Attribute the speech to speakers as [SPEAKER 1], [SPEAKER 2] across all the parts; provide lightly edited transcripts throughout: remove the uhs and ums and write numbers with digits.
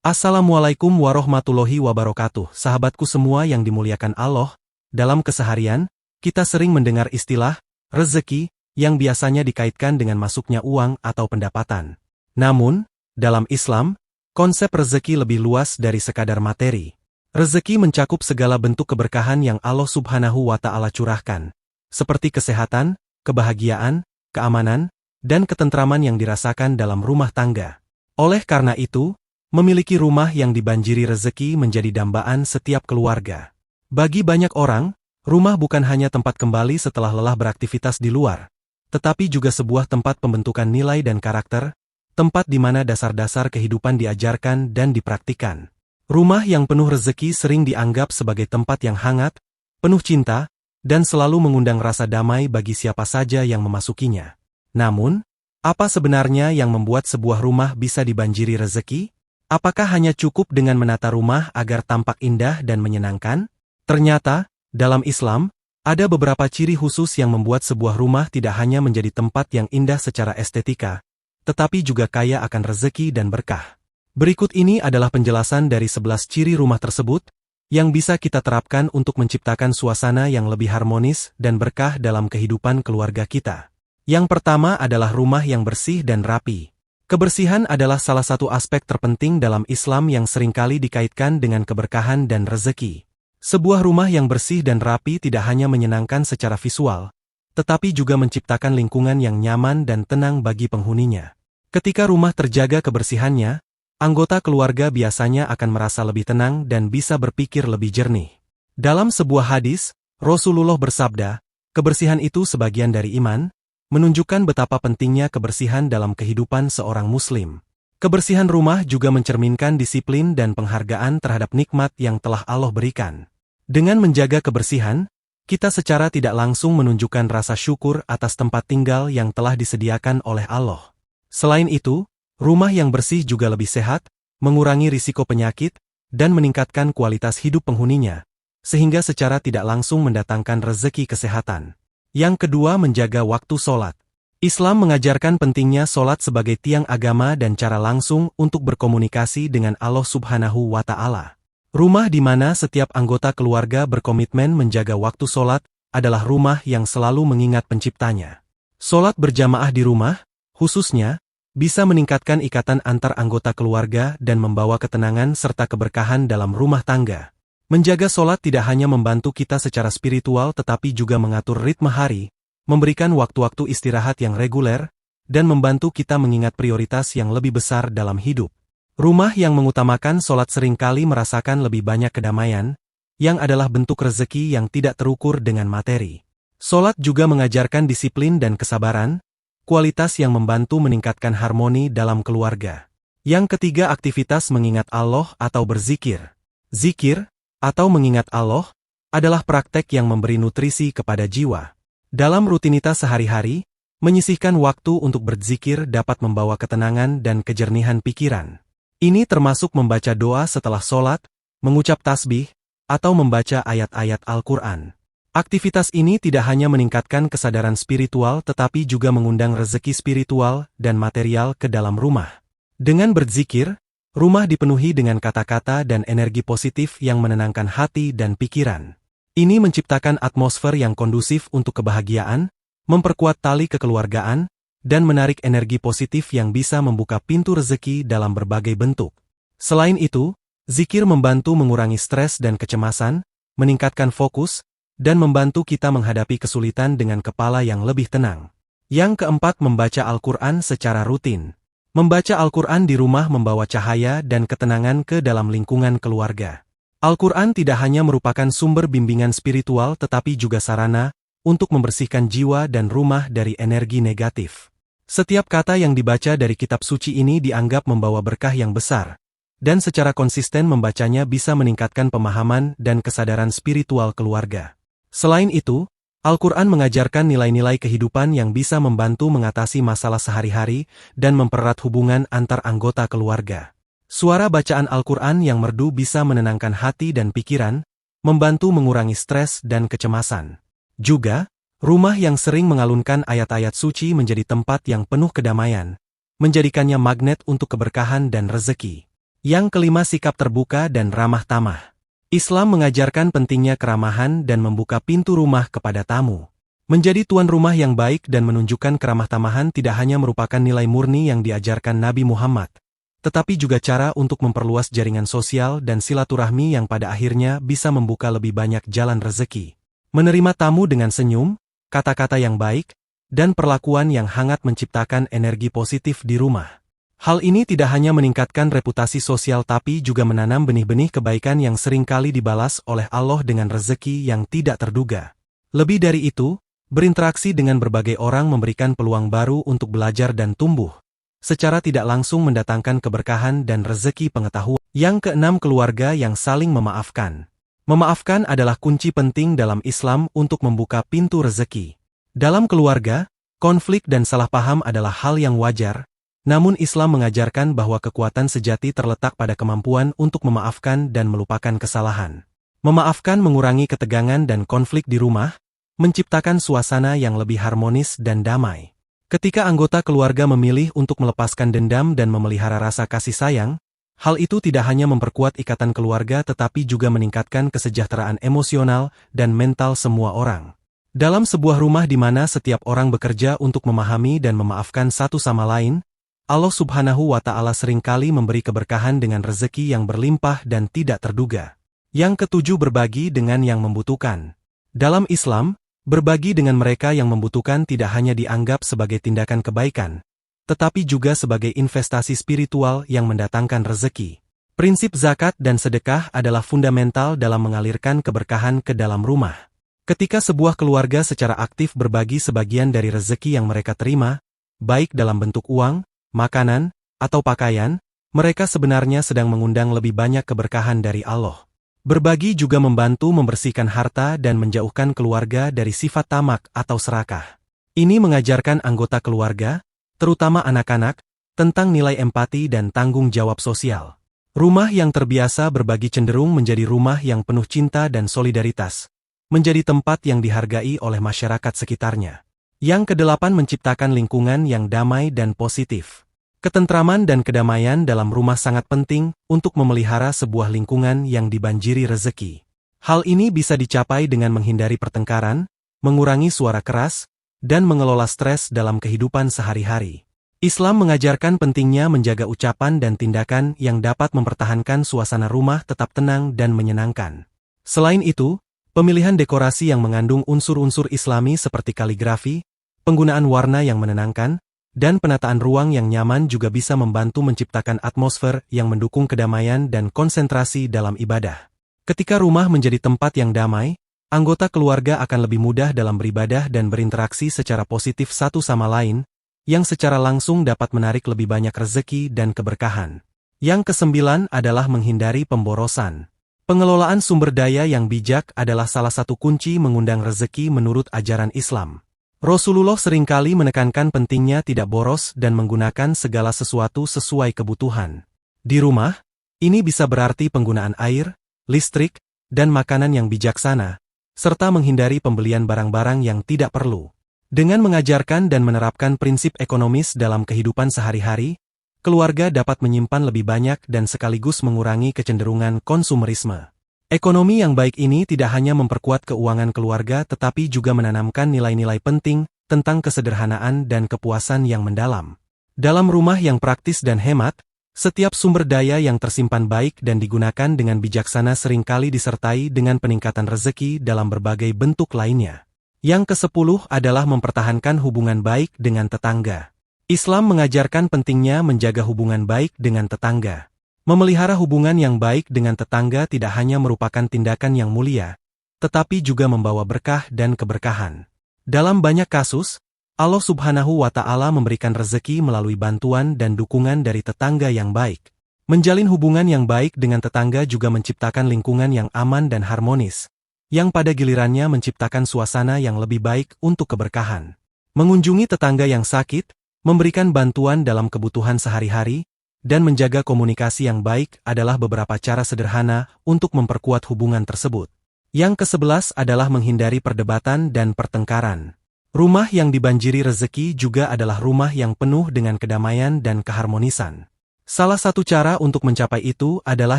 [SPEAKER 1] Assalamualaikum warahmatullahi wabarakatuh. Sahabatku semua yang dimuliakan Allah, dalam keseharian, kita sering mendengar istilah rezeki yang biasanya dikaitkan dengan masuknya uang atau pendapatan. Namun, dalam Islam, konsep rezeki lebih luas dari sekadar materi. Rezeki mencakup segala bentuk keberkahan yang Allah Subhanahu wa Ta'ala curahkan, seperti kesehatan, kebahagiaan, keamanan, dan ketentraman yang dirasakan dalam rumah tangga. Oleh karena itu, memiliki rumah yang dibanjiri rezeki menjadi dambaan setiap keluarga. Bagi banyak orang, rumah bukan hanya tempat kembali setelah lelah beraktivitas di luar, tetapi juga sebuah tempat pembentukan nilai dan karakter, tempat di mana dasar-dasar kehidupan diajarkan dan dipraktikkan. Rumah yang penuh rezeki sering dianggap sebagai tempat yang hangat, penuh cinta, dan selalu mengundang rasa damai bagi siapa saja yang memasukinya. Namun, apa sebenarnya yang membuat sebuah rumah bisa dibanjiri rezeki? Apakah hanya cukup dengan menata rumah agar tampak indah dan menyenangkan? Ternyata, dalam Islam, ada beberapa ciri khusus yang membuat sebuah rumah tidak hanya menjadi tempat yang indah secara estetika, tetapi juga kaya akan rezeki dan berkah. Berikut ini adalah penjelasan dari 11 ciri rumah tersebut, yang bisa kita terapkan untuk menciptakan suasana yang lebih harmonis dan berkah dalam kehidupan keluarga kita. Yang pertama adalah rumah yang bersih dan rapi. Kebersihan adalah salah satu aspek terpenting dalam Islam yang seringkali dikaitkan dengan keberkahan dan rezeki. Sebuah rumah yang bersih dan rapi tidak hanya menyenangkan secara visual, tetapi juga menciptakan lingkungan yang nyaman dan tenang bagi penghuninya. Ketika rumah terjaga kebersihannya, anggota keluarga biasanya akan merasa lebih tenang dan bisa berpikir lebih jernih. Dalam sebuah hadis, Rasulullah bersabda, "Kebersihan itu sebagian dari iman," menunjukkan betapa pentingnya kebersihan dalam kehidupan seorang muslim. Kebersihan rumah juga mencerminkan disiplin dan penghargaan terhadap nikmat yang telah Allah berikan. Dengan menjaga kebersihan, kita secara tidak langsung menunjukkan rasa syukur atas tempat tinggal yang telah disediakan oleh Allah. Selain itu, rumah yang bersih juga lebih sehat, mengurangi risiko penyakit, dan meningkatkan kualitas hidup penghuninya, sehingga secara tidak langsung mendatangkan rezeki kesehatan. Yang kedua, menjaga waktu sholat. Islam mengajarkan pentingnya sholat sebagai tiang agama dan cara langsung untuk berkomunikasi dengan Allah Subhanahu wa Ta'ala. Rumah di mana setiap anggota keluarga berkomitmen menjaga waktu sholat adalah rumah yang selalu mengingat penciptanya. Sholat berjamaah di rumah, khususnya, bisa meningkatkan ikatan antar anggota keluarga dan membawa ketenangan serta keberkahan dalam rumah tangga. Menjaga sholat tidak hanya membantu kita secara spiritual tetapi juga mengatur ritme hari, memberikan waktu-waktu istirahat yang reguler, dan membantu kita mengingat prioritas yang lebih besar dalam hidup. Rumah yang mengutamakan sholat seringkali merasakan lebih banyak kedamaian, yang adalah bentuk rezeki yang tidak terukur dengan materi. Sholat juga mengajarkan disiplin dan kesabaran, kualitas yang membantu meningkatkan harmoni dalam keluarga. Yang ketiga, aktivitas mengingat Allah atau berzikir. Zikir, atau mengingat Allah, adalah praktek yang memberi nutrisi kepada jiwa. Dalam rutinitas sehari-hari, menyisihkan waktu untuk berzikir dapat membawa ketenangan dan kejernihan pikiran. Ini termasuk membaca doa setelah sholat, mengucap tasbih, atau membaca ayat-ayat Al-Quran. Aktivitas ini tidak hanya meningkatkan kesadaran spiritual tetapi juga mengundang rezeki spiritual dan material ke dalam rumah. Dengan berzikir, rumah dipenuhi dengan kata-kata dan energi positif yang menenangkan hati dan pikiran. Ini menciptakan atmosfer yang kondusif untuk kebahagiaan, memperkuat tali kekeluargaan, dan menarik energi positif yang bisa membuka pintu rezeki dalam berbagai bentuk. Selain itu, zikir membantu mengurangi stres dan kecemasan, meningkatkan fokus, dan membantu kita menghadapi kesulitan dengan kepala yang lebih tenang. Yang keempat, membaca Al-Quran secara rutin. Membaca Al-Quran di rumah membawa cahaya dan ketenangan ke dalam lingkungan keluarga. Al-Quran tidak hanya merupakan sumber bimbingan spiritual tetapi juga sarana untuk membersihkan jiwa dan rumah dari energi negatif. Setiap kata yang dibaca dari kitab suci ini dianggap membawa berkah yang besar, dan secara konsisten membacanya bisa meningkatkan pemahaman dan kesadaran spiritual keluarga. Selain itu, Al-Quran mengajarkan nilai-nilai kehidupan yang bisa membantu mengatasi masalah sehari-hari dan mempererat hubungan antar anggota keluarga. Suara bacaan Al-Quran yang merdu bisa menenangkan hati dan pikiran, membantu mengurangi stres dan kecemasan. Juga, rumah yang sering mengalunkan ayat-ayat suci menjadi tempat yang penuh kedamaian, menjadikannya magnet untuk keberkahan dan rezeki. Yang kelima, sikap terbuka dan ramah tamah. Islam mengajarkan pentingnya keramahan dan membuka pintu rumah kepada tamu. Menjadi tuan rumah yang baik dan menunjukkan keramah tamahan tidak hanya merupakan nilai murni yang diajarkan Nabi Muhammad, tetapi juga cara untuk memperluas jaringan sosial dan silaturahmi yang pada akhirnya bisa membuka lebih banyak jalan rezeki. Menerima tamu dengan senyum, kata-kata yang baik, dan perlakuan yang hangat menciptakan energi positif di rumah. Hal ini tidak hanya meningkatkan reputasi sosial tapi juga menanam benih-benih kebaikan yang seringkali dibalas oleh Allah dengan rezeki yang tidak terduga. Lebih dari itu, berinteraksi dengan berbagai orang memberikan peluang baru untuk belajar dan tumbuh, secara tidak langsung mendatangkan keberkahan dan rezeki pengetahuan. Yang keenam, keluarga yang saling memaafkan. Memaafkan adalah kunci penting dalam Islam untuk membuka pintu rezeki. Dalam keluarga, konflik dan salah paham adalah hal yang wajar. Namun Islam mengajarkan bahwa kekuatan sejati terletak pada kemampuan untuk memaafkan dan melupakan kesalahan. Memaafkan mengurangi ketegangan dan konflik di rumah, menciptakan suasana yang lebih harmonis dan damai. Ketika anggota keluarga memilih untuk melepaskan dendam dan memelihara rasa kasih sayang, hal itu tidak hanya memperkuat ikatan keluarga tetapi juga meningkatkan kesejahteraan emosional dan mental semua orang. Dalam sebuah rumah di mana setiap orang bekerja untuk memahami dan memaafkan satu sama lain, Allah Subhanahu wa Ta'ala seringkali memberi keberkahan dengan rezeki yang berlimpah dan tidak terduga. Yang ketujuh, berbagi dengan yang membutuhkan. Dalam Islam, berbagi dengan mereka yang membutuhkan tidak hanya dianggap sebagai tindakan kebaikan, tetapi juga sebagai investasi spiritual yang mendatangkan rezeki. Prinsip zakat dan sedekah adalah fundamental dalam mengalirkan keberkahan ke dalam rumah. Ketika sebuah keluarga secara aktif berbagi sebagian dari rezeki yang mereka terima, baik dalam bentuk uang, makanan, atau pakaian, mereka sebenarnya sedang mengundang lebih banyak keberkahan dari Allah. Berbagi juga membantu membersihkan harta dan menjauhkan keluarga dari sifat tamak atau serakah. Ini mengajarkan anggota keluarga, terutama anak-anak, tentang nilai empati dan tanggung jawab sosial. Rumah yang terbiasa berbagi cenderung menjadi rumah yang penuh cinta dan solidaritas, menjadi tempat yang dihargai oleh masyarakat sekitarnya. Yang kedelapan, menciptakan lingkungan yang damai dan positif. Ketentraman dan kedamaian dalam rumah sangat penting untuk memelihara sebuah lingkungan yang dibanjiri rezeki. Hal ini bisa dicapai dengan menghindari pertengkaran, mengurangi suara keras, dan mengelola stres dalam kehidupan sehari-hari. Islam mengajarkan pentingnya menjaga ucapan dan tindakan yang dapat mempertahankan suasana rumah tetap tenang dan menyenangkan. Selain itu, pemilihan dekorasi yang mengandung unsur-unsur Islami seperti kaligrafi, penggunaan warna yang menenangkan, dan penataan ruang yang nyaman juga bisa membantu menciptakan atmosfer yang mendukung kedamaian dan konsentrasi dalam ibadah. Ketika rumah menjadi tempat yang damai, anggota keluarga akan lebih mudah dalam beribadah dan berinteraksi secara positif satu sama lain, yang secara langsung dapat menarik lebih banyak rezeki dan keberkahan. Yang kesembilan adalah menghindari pemborosan. Pengelolaan sumber daya yang bijak adalah salah satu kunci mengundang rezeki menurut ajaran Islam. Rasulullah seringkali menekankan pentingnya tidak boros dan menggunakan segala sesuatu sesuai kebutuhan. Di rumah, ini bisa berarti penggunaan air, listrik, dan makanan yang bijaksana, serta menghindari pembelian barang-barang yang tidak perlu. Dengan mengajarkan dan menerapkan prinsip ekonomis dalam kehidupan sehari-hari, keluarga dapat menyimpan lebih banyak dan sekaligus mengurangi kecenderungan konsumerisme. Ekonomi yang baik ini tidak hanya memperkuat keuangan keluarga tetapi juga menanamkan nilai-nilai penting tentang kesederhanaan dan kepuasan yang mendalam. Dalam rumah yang praktis dan hemat, setiap sumber daya yang tersimpan baik dan digunakan dengan bijaksana seringkali disertai dengan peningkatan rezeki dalam berbagai bentuk lainnya. Yang ke-10 adalah mempertahankan hubungan baik dengan tetangga. Islam mengajarkan pentingnya menjaga hubungan baik dengan tetangga. Memelihara hubungan yang baik dengan tetangga tidak hanya merupakan tindakan yang mulia, tetapi juga membawa berkah dan keberkahan. Dalam banyak kasus, Allah Subhanahu wa Ta'ala memberikan rezeki melalui bantuan dan dukungan dari tetangga yang baik. Menjalin hubungan yang baik dengan tetangga juga menciptakan lingkungan yang aman dan harmonis, yang pada gilirannya menciptakan suasana yang lebih baik untuk keberkahan. Mengunjungi tetangga yang sakit, memberikan bantuan dalam kebutuhan sehari-hari, dan menjaga komunikasi yang baik adalah beberapa cara sederhana untuk memperkuat hubungan tersebut. Yang ke-11 adalah menghindari perdebatan dan pertengkaran. Rumah yang dibanjiri rezeki juga adalah rumah yang penuh dengan kedamaian dan keharmonisan. Salah satu cara untuk mencapai itu adalah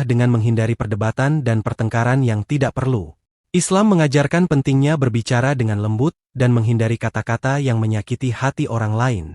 [SPEAKER 1] dengan menghindari perdebatan dan pertengkaran yang tidak perlu. Islam mengajarkan pentingnya berbicara dengan lembut dan menghindari kata-kata yang menyakiti hati orang lain.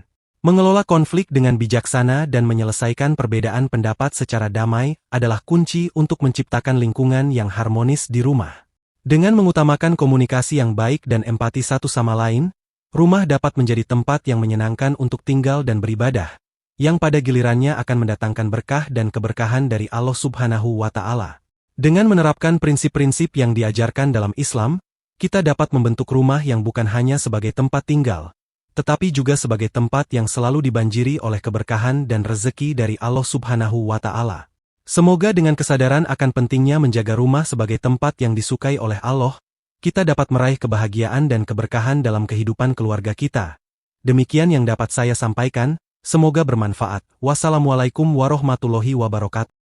[SPEAKER 1] Mengelola konflik dengan bijaksana dan menyelesaikan perbedaan pendapat secara damai adalah kunci untuk menciptakan lingkungan yang harmonis di rumah. Dengan mengutamakan komunikasi yang baik dan empati satu sama lain, rumah dapat menjadi tempat yang menyenangkan untuk tinggal dan beribadah, yang pada gilirannya akan mendatangkan berkah dan keberkahan dari Allah Subhanahu wa Ta'ala. Dengan menerapkan prinsip-prinsip yang diajarkan dalam Islam, kita dapat membentuk rumah yang bukan hanya sebagai tempat tinggal, tetapi juga sebagai tempat yang selalu dibanjiri oleh keberkahan dan rezeki dari Allah Subhanahu wa Ta'ala. Semoga dengan kesadaran akan pentingnya menjaga rumah sebagai tempat yang disukai oleh Allah, kita dapat meraih kebahagiaan dan keberkahan dalam kehidupan keluarga kita. Demikian yang dapat saya sampaikan. Semoga bermanfaat. Wassalamualaikum warahmatullahi wabarakatuh.